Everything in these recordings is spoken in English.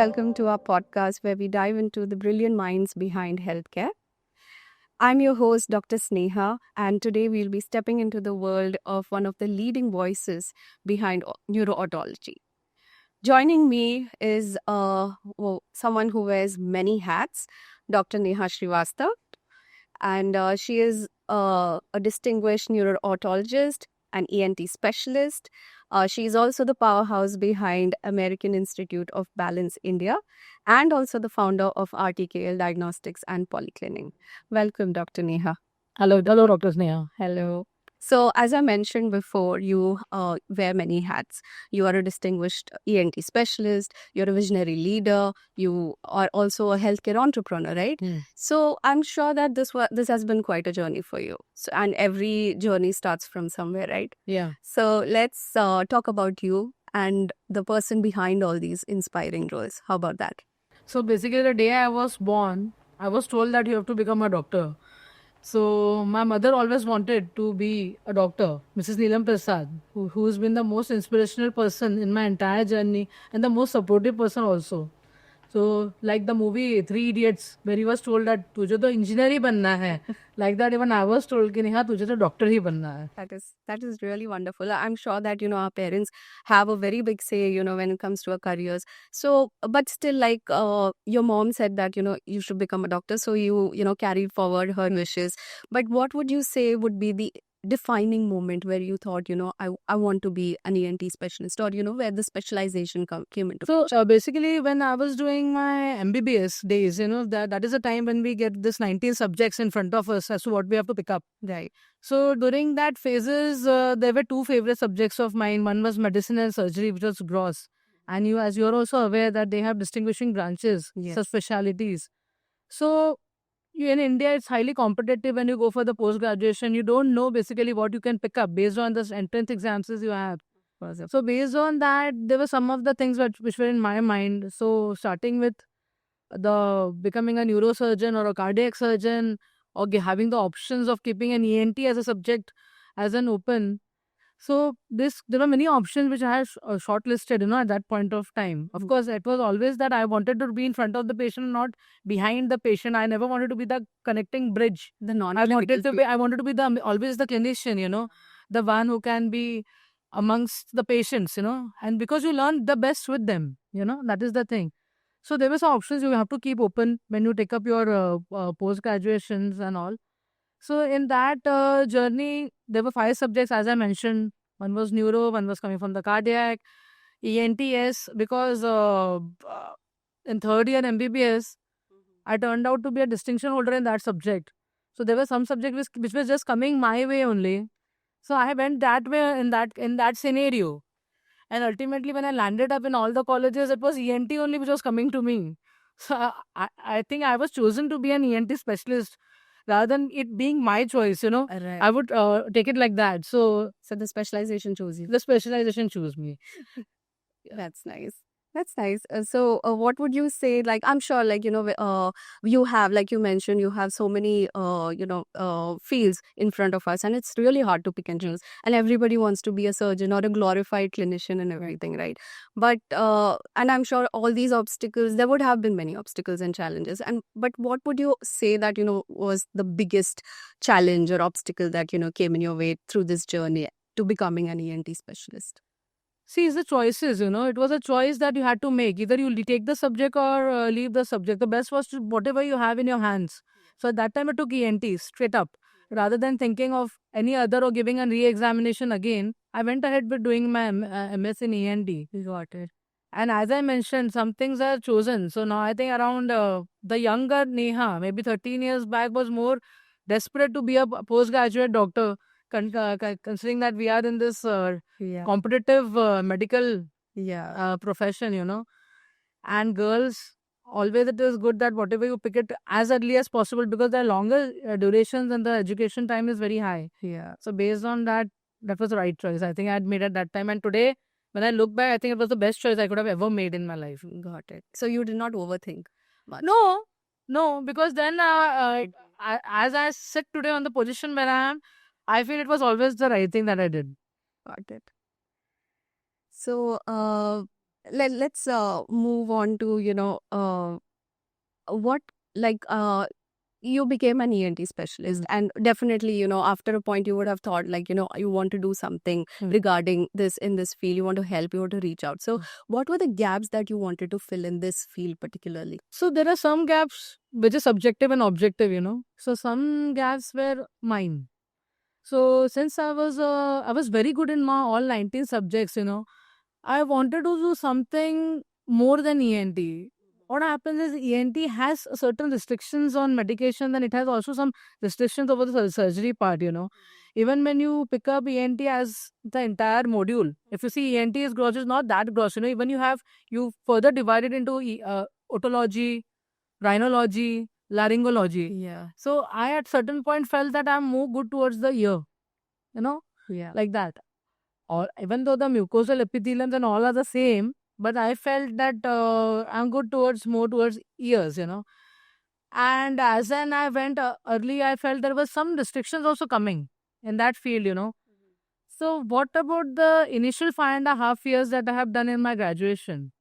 welcome to our podcast where we dive into the brilliant minds behind healthcare. I'm your host, Dr. Sneha, and today we'll be stepping into the world of one of the leading voices behind neurootology. Joining me is someone who wears many hats, Dr. Neha Srivastava, and she is a distinguished neurootologist, an ENT specialist. She is also the powerhouse behind American Institute of Balance India and also the founder of RTKL Diagnostics and Polyclinic. Welcome, Dr. Neha. Hello, Dr. Sneha. Hello. So, as I mentioned before, you wear many hats. You are a distinguished ENT specialist, you're a visionary leader, you are also a healthcare entrepreneur, right? So, I'm sure that this has been quite a journey for you. So, and every journey starts from somewhere, right? Yeah. So, let's talk about you and the person behind all these inspiring roles. How about that? So basically, the day I was born, I was told that you have to become a doctor. So my mother always wanted to be a doctor, Mrs. Neelam Prasad, who's been the most inspirational person in my entire journey and the most supportive person also. So like the movie Three Idiots, where he was told that तुझे तो engineer ही बनना है. Like that, even I was told कि नेहा तुझे तो doctor ही बनना है. That is really wonderful. I'm sure that our parents have a very big say when it comes to our careers. So, but still, like your mom said that you should become a doctor, so you carried forward her wishes. But what would you say would be the defining moment where you thought I want to be an ENT specialist, or where the specialization came into? So basically, when I was doing my MBBS days, that is a time when we get this 19 subjects in front of us as to what we have to pick up. Right. So during that phases, there were two favorite subjects of mine. One was medicine and surgery, which was gross. And as you're also aware that they have distinguishing branches, Yes. subspecialties. So in India, it's highly competitive when you go for the post-graduation. You don't know basically what you can pick up based on the entrance exams you have. So based on that, there were some of the things which were in my mind. So starting with the becoming a neurosurgeon or a cardiac surgeon, or having the options of keeping an ENT as a subject as an open. So there were many options which I had shortlisted, at that point of time. Of course, it was always that I wanted to be in front of the patient, not behind the patient. I never wanted to be the connecting bridge. The non. I wanted to be always the clinician, the one who can be amongst the patients, and because you learn the best with them, that is the thing. So there were some options you have to keep open when you take up your post graduations and all. So in that journey, there were 5 subjects, as I mentioned. One was neuro, one was coming from the cardiac, ENTS, because in third year MBBS, I turned out to be a distinction holder in that subject. So there were some subjects which was just coming my way only. So I went that way in that scenario. And ultimately, when I landed up in all the colleges, it was ENT only which was coming to me. So I think I was chosen to be an ENT specialist rather than it being my choice, Right. I would take it like that. So the specialization chose you. the specialization chose me. That's nice. That's nice. So, what would you say? Like, I'm sure, like, you have, like you mentioned, you have so many, fields in front of us, and it's really hard to pick and choose. And everybody wants to be a surgeon or a glorified clinician and everything, right? But, and I'm sure all these obstacles, there would have been many obstacles and challenges. But what would you say that, was the biggest challenge or obstacle that, came in your way through this journey to becoming an ENT specialist? See, it's the choices, It was a choice that you had to make. Either you take the subject or leave the subject. The best was to whatever you have in your hands. So at that time, I took ENT straight up. Rather than thinking of any other or giving a re-examination again, I went ahead with doing my MS in ENT. Got it. And as I mentioned, some things are chosen. So now I think around the younger Neha, maybe 13 years back, was more desperate to be a postgraduate doctor, considering that we are in this Yeah. competitive medical Yeah. profession, and girls, always it is good that whatever you pick it as early as possible because there are longer durations and the education time is very high. Yeah. So based on that, that was the right choice. I think I had made at that time. And today, when I look back, I think it was the best choice I could have ever made in my life. Got it. So you did not overthink much. No, because then as I sit today on the position where I am, I feel it was always the right thing that I did. Got it. So, let's move on to what like you became an ENT specialist, and definitely, after a point you would have thought, like, you want to do something regarding this in this field. You want to help, you want to reach out. So what were the gaps that you wanted to fill in this field particularly? So there are some gaps which is subjective and objective. So some gaps were mine. So since I was very good in my all 19 subjects. I wanted to do something more than ENT. What happens is ENT has certain restrictions on medication, and it has also some restrictions over the surgery part. Even when you pick up ENT as the entire module, if you see ENT is gross, it's not that gross. Even you further divide it into otology, rhinology, laryngology. Yeah. So I at certain point felt that I'm more good towards the ear, Yeah. like that. Or even though the mucosal epitheliums and all are the same, but I felt that I'm good more towards ears. And as then I went early, I felt there was some restrictions also coming in that field. So what about the initial 5.5 years that I have done in my graduation?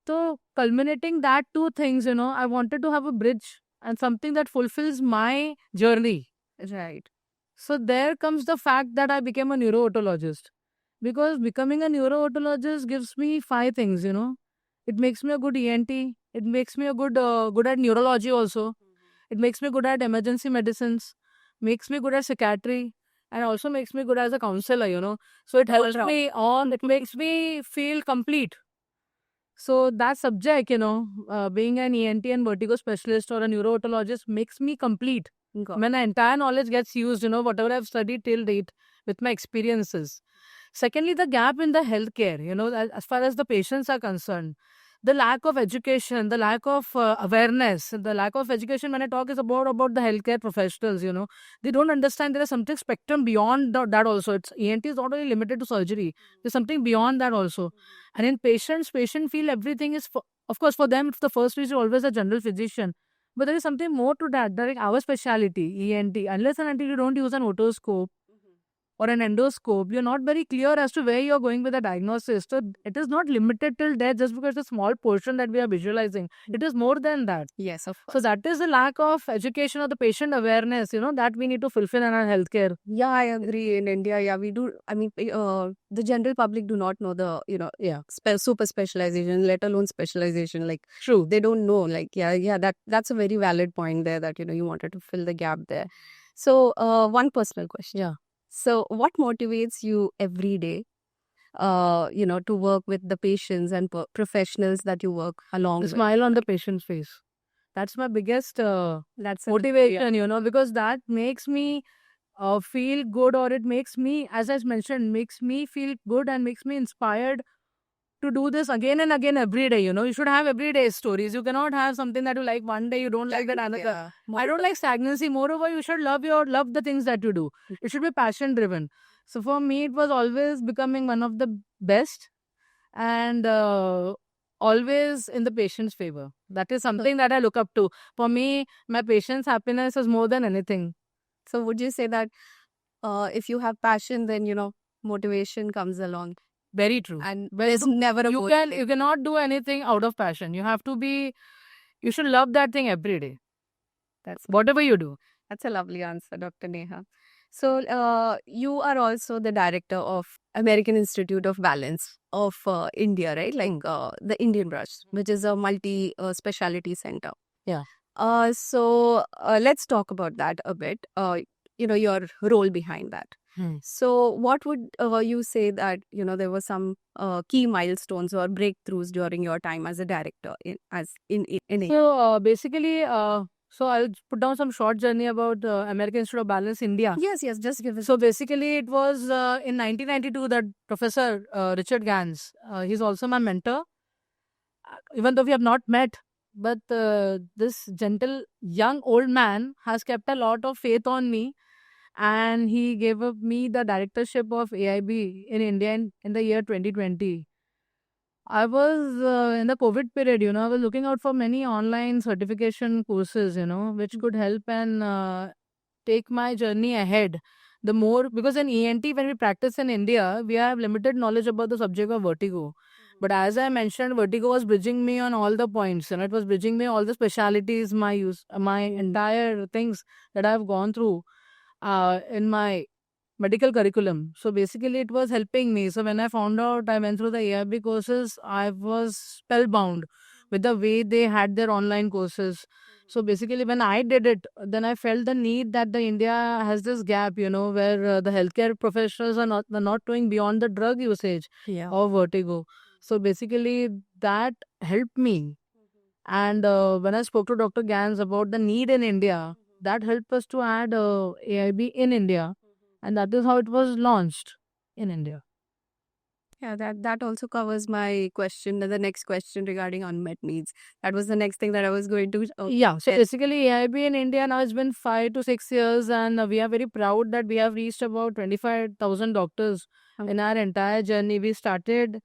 So culminating that two things, I wanted to have a bridge and something that fulfills my journey. Right. So there comes the fact that I became a neurootologist. Because becoming a neurootologist gives me 5 things. It makes me a good ENT. It makes me a good at neurology also. It makes me good at emergency medicines. Makes me good at psychiatry, and also makes me good as a counselor. So it helps All me on. It makes me feel complete. So that subject, being an ENT and vertigo specialist or a neurootologist makes me complete. Got When the entire knowledge gets used, whatever I've studied till date with my experiences. Secondly, the gap in the healthcare, as far as the patients are concerned. The lack of education, the lack of awareness, the lack of education when I talk is about the healthcare professionals. They don't understand there is something spectrum beyond that also. ENT is not only limited to surgery. There's something beyond that also. And in patient feel everything is, of course, for them, the first reach is always a general physician. But there is something more to that. Like our specialty, ENT, unless and until you don't use an otoscope or an endoscope, you're not very clear as to where you're going with the diagnosis. So it is not limited till death just because it's a small portion that we are visualizing. It is more than that. Yes, of So course. that is the lack of education or the patient awareness, that we need to fulfill in our healthcare. Yeah, I agree. In India, yeah, we do. I mean, the general public do not know the, Yeah, super specialization, let alone specialization. Like, true. they don't know. Like, yeah, that's a very valid point there, that, you wanted to fill the gap there. So, one personal question. Yeah. So, what motivates you every day, to work with the patients and professionals that you work along The with? smile on the patient's face. That's my biggest That's motivation, because that makes me feel good, or it makes me, as I mentioned, makes me feel good and makes me inspired to do this again and again every day. You should have everyday stories. You cannot have something that you like one day, you don't like that another. Yeah. I don't like stagnancy. Moreover, you should love the things that you do. It should be passion driven. So for me, it was always becoming one of the best, and always in the patient's favor. That is something that I look up to. For me, my patient's happiness is more than anything. So, would you say that if you have passion, then, motivation comes along, Very true. and Well, there's never a you cannot do anything out of passion. You should love that thing every day. That's Whatever you do. That's a lovely answer, Dr. Neha. So, you are also the director of American Institute of Balance of India, right? Like the Indian Brush, which is a multi specialty center. Yeah. So, let's talk about that a bit. Your role behind that. So, what would you say that there were some key milestones or breakthroughs during your time as a director in So basically, so I'll put down some short journey about American Institute of Balance India. Yes, just give us. So basically, it was in 1992 that Professor Richard Gans, he's also my mentor. Even though we have not met, but this gentle young old man has kept a lot of faith on me, and he gave up me the directorship of AIB in India in the year 2020. I was in the COVID period, I was looking out for many online certification courses, which could help and take my journey ahead. The more, because in ENT, when we practice in India, we have limited knowledge about the subject of vertigo. But as I mentioned, Vertigo was bridging me on all the points, and it was bridging me all the specialities, my entire things that I've gone through in my medical curriculum. So basically, it was helping me. So when I found out I went through the AIB courses, I was spellbound with the way they had their online courses. So basically, when I did it, then I felt the need that the India has this gap, where the healthcare professionals are not doing beyond the drug usage Yeah. of Vertigo. So basically, that helped me. And when I spoke to Dr. Gans about the need in India, that helped us to add AIB in India, and that is how it was launched in India. Yeah, that also covers my question, the next question regarding unmet needs. That was the next thing that I was going to. Yeah, so Yes. basically, AIB in India now has been 5 to 6 years, and we are very proud that we have reached about 25,000 doctors in our entire journey. We started,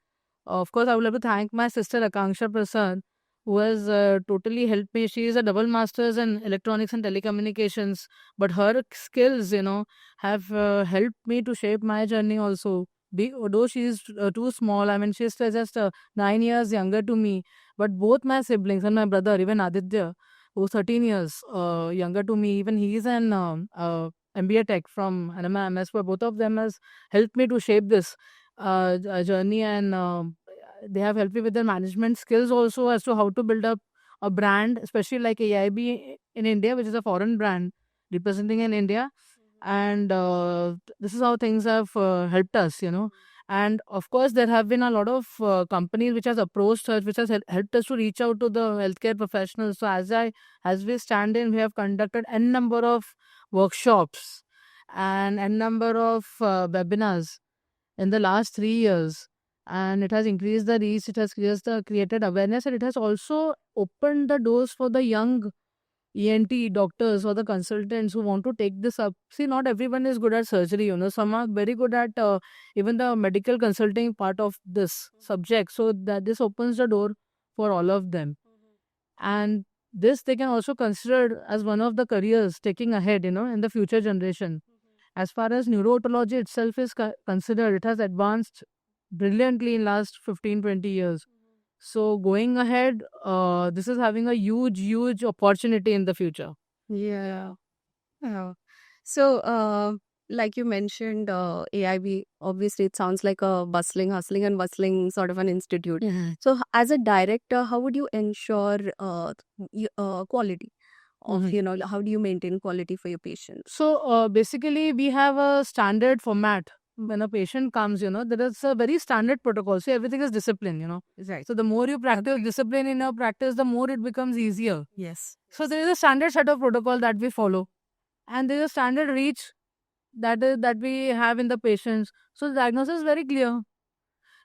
of course, I would like to thank my sister Akanksha Prasad, who has totally helped me. She is a double master's in electronics and telecommunications, but her skills, have helped me to shape my journey also. Although she is too small, I mean, she's just 9 years younger to me, but both my siblings and my brother, even Aditya, who's 13 years younger to me, even he's an MBA Tech from Anima MS, where both of them has helped me to shape this journey, and they have helped me with their management skills also as to how to build up a brand, especially like AIB in India, which is a foreign brand representing in India. And this is how things have helped us. And of course, there have been a lot of companies which has approached us, which has helped us to reach out to the healthcare professionals. So as we stand in, we have conducted n number of workshops and n number of webinars in the last 3 years, and it has increased the reach. It has created awareness, and it has also opened the doors for the young ENT doctors or the consultants who want to take this up. See, not everyone is good at surgery, some are very good at even the medical consulting part of this subject. So that this opens the door for all of them. And this they can also consider as one of the careers taking ahead, in the future generation. As far as neurotology itself is considered, it has advanced brilliantly in last 15-20 years. So going ahead, this is having a huge opportunity in the future. Yeah. Yeah. So, like you mentioned, AIB, obviously it sounds like a hustling and bustling sort of an institute. So, as a director, how would you ensure quality of, Mhm. how do you maintain quality for your patients? So basically, we have a standard format. When a patient comes, there is a very standard protocol. So everything is discipline. Right. So the more you practice discipline in your practice, the more it becomes easier. Yes. So there is a standard set of protocol that we follow, and there is a standard reach that we have in the patients. So the diagnosis is very clear.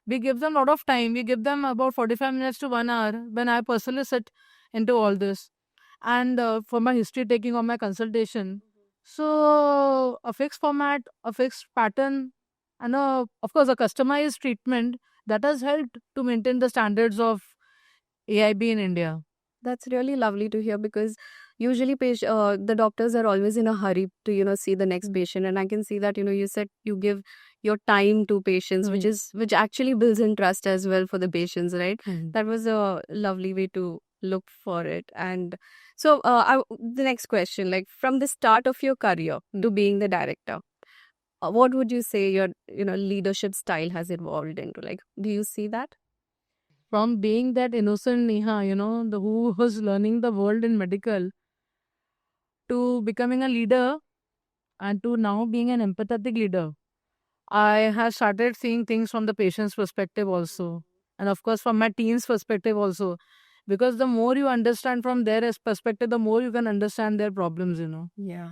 We give them a lot of time. We give them about 45 minutes to 1 hour when I personally sit into all this. And for my history taking or my consultation. So a fixed format, a fixed pattern, and of course a customized treatment that has helped to maintain the standards of AIB in India. That's really lovely to hear, because usually the doctors are always in a hurry to see the next patient, and I can see that you said you give your time to patients, which actually builds in trust as well for the patients, right? That was a lovely way to look for it. And so the next question, like from the start of your career to being the director, what would you say your leadership style has evolved into? Like, do you see that? From being that innocent Neha, who was learning the world in medical, to becoming a leader, and to now being an empathetic leader, I have started seeing things from the patient's perspective also. And of course, from my team's perspective also. Because the more you understand from their perspective, the more you can understand their problems. Yeah.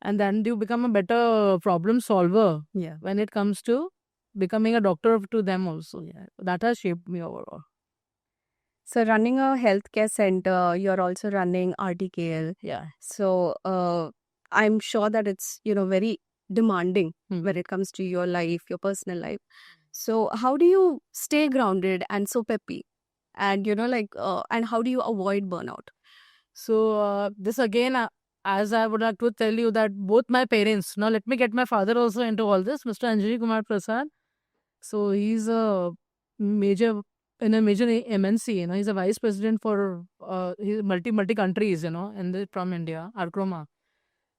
And then you become a better problem solver Yeah. when it comes to becoming a doctor to them also. Yeah. That has shaped me overall. So running a healthcare center, you're also running RTKL. Yeah. So I'm sure that it's very demanding when it comes to your life, your personal life. So how do you stay grounded and so peppy, and and how do you avoid burnout? So this again, as I would like to tell you that both my parents, now let me get my father also into all this, Mr. Anjali Kumar Prasad. So he's a major in a major MNC. He's a vice president for he's multi countries. From India, Arcroma.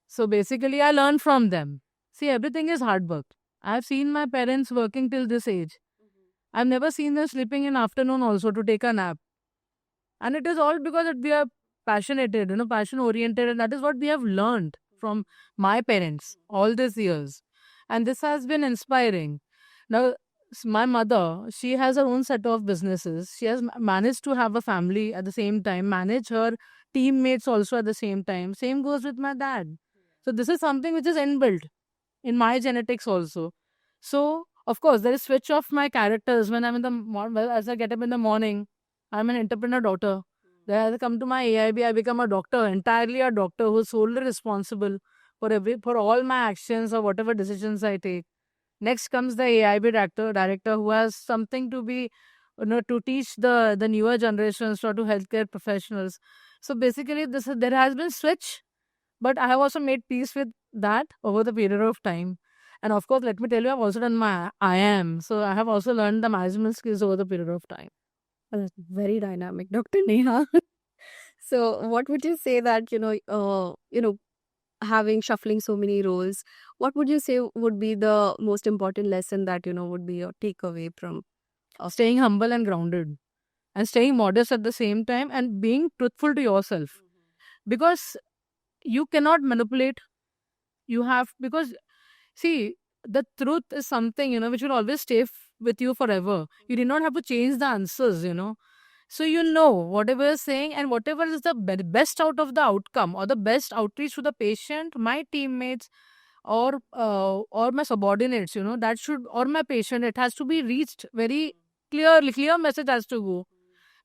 So basically, I learned from them. See, everything is hard work. I've seen my parents working till this age. I've never seen them sleeping in afternoon also to take a nap. And it is all because we are passionate, passion oriented, and that is what we have learned from my parents all these years. And this has been inspiring. Now, my mother, she has her own set of businesses. She has managed to have a family at the same time, manage her teammates also at the same time. Same goes with my dad. So this is something which is inbuilt in my genetics also. So of course there is switch of my characters when I'm in the well, as I get up in the morning. I'm an entrepreneur daughter. Then as I come to my AIB, I become a doctor, entirely a doctor who's solely responsible for all my actions or whatever decisions I take. Next comes the AIB director who has something to be, to teach the newer generations or to healthcare professionals. So basically, there has been switch, but I have also made peace with that over the period of time. And of course, let me tell you, I've also done my IIM. So I have also learned the management skills over the period of time. That's very dynamic, Dr. Neha. So, what would you say that having shuffling so many roles, what would you say would be the most important lesson that would be your takeaway from? Staying humble and grounded, and staying modest at the same time, and being truthful to yourself. Because you cannot manipulate. You have, because see, the truth is something, which will always stay with you forever. You did not have to change the answers. So whatever you're saying and whatever is the best out of the outcome or the best outreach to the patient, my teammates or my subordinates, that should, or my patient, it has to be reached very clearly. Clear message has to go.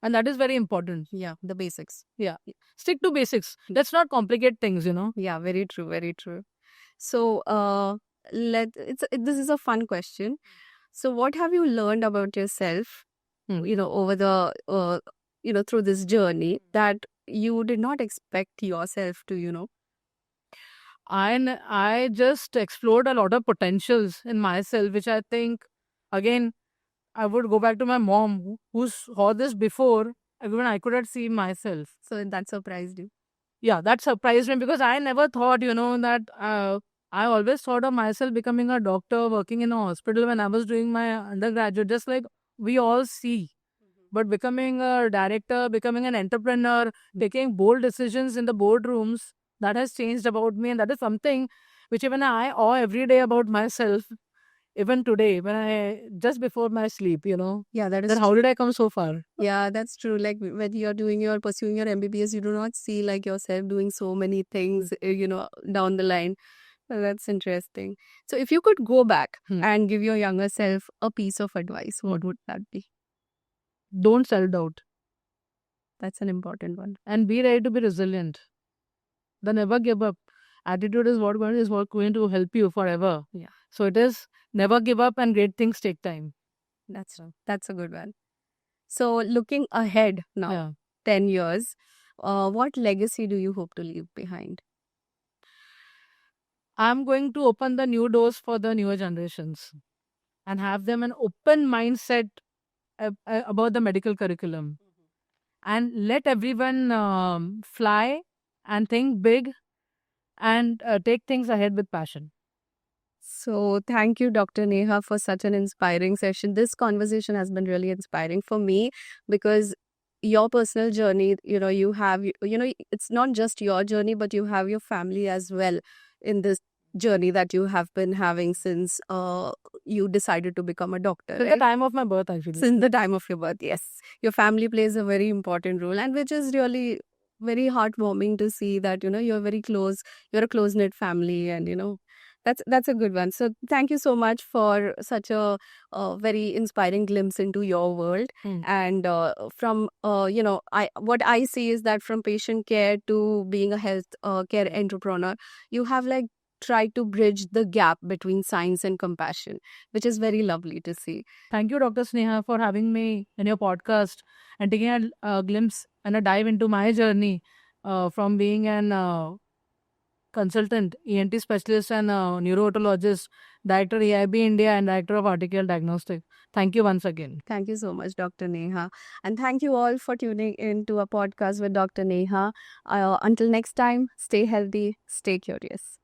And that is very important. Yeah, the basics. Yeah. Stick to basics. Let's not complicate things. Yeah, very true, very true. So, this is a fun question. So, what have you learned about yourself, over the, through this journey that you did not expect yourself to? And I just explored a lot of potentials in myself, which I think, again, I would go back to my mom who saw this before, even I could not see myself. So that surprised you? Yeah, that surprised me because I never thought, that I always thought of myself becoming a doctor, working in a hospital when I was doing my undergraduate, just like we all see. But becoming a director, becoming an entrepreneur, taking bold decisions in the boardrooms, that has changed about me. And that is something which even I awe every day about myself. Even today, when just before my sleep, Yeah, that is then how did I come so far? Yeah, that's true. Like when you're pursuing your MBBS, you do not see like yourself doing so many things, down the line. Well, that's interesting. So if you could go back and give your younger self a piece of advice, what would that be? Don't self-doubt. That's an important one. And be ready to be resilient. The never give up attitude is what going to help you forever. Yeah. So it is never give up, and great things take time. That's a good one. So looking ahead now, 10 years, what legacy do you hope to leave behind? I'm going to open the new doors for the newer generations and have them an open mindset about the medical curriculum, and let everyone fly and think big and take things ahead with passion. So thank you, Dr. Neha, for such an inspiring session. This conversation has been really inspiring for me because your personal journey, you have, it's not just your journey, but you have your family as well in this journey that you have been having since you decided to become a doctor. Since the time of my birth, actually. Since the time of your birth, yes. Your family plays a very important role, and which is really very heartwarming to see that, you're very close, you're a close-knit family, and, that's a good one. So thank you so much for such a very inspiring glimpse into your world. And from what I see is that from patient care to being a health care entrepreneur, you have like tried to bridge the gap between science and compassion, which is very lovely to see. Thank you, Dr. Sneha, for having me in your podcast and taking a glimpse and a dive into my journey from being an consultant, ENT specialist, and neurotologist, director AIB India, and director of Article Diagnostic. Thank you once again. Thank you so much, Dr. Neha. And thank you all for tuning in to a podcast with Dr. Neha. Until next time, stay healthy, stay curious.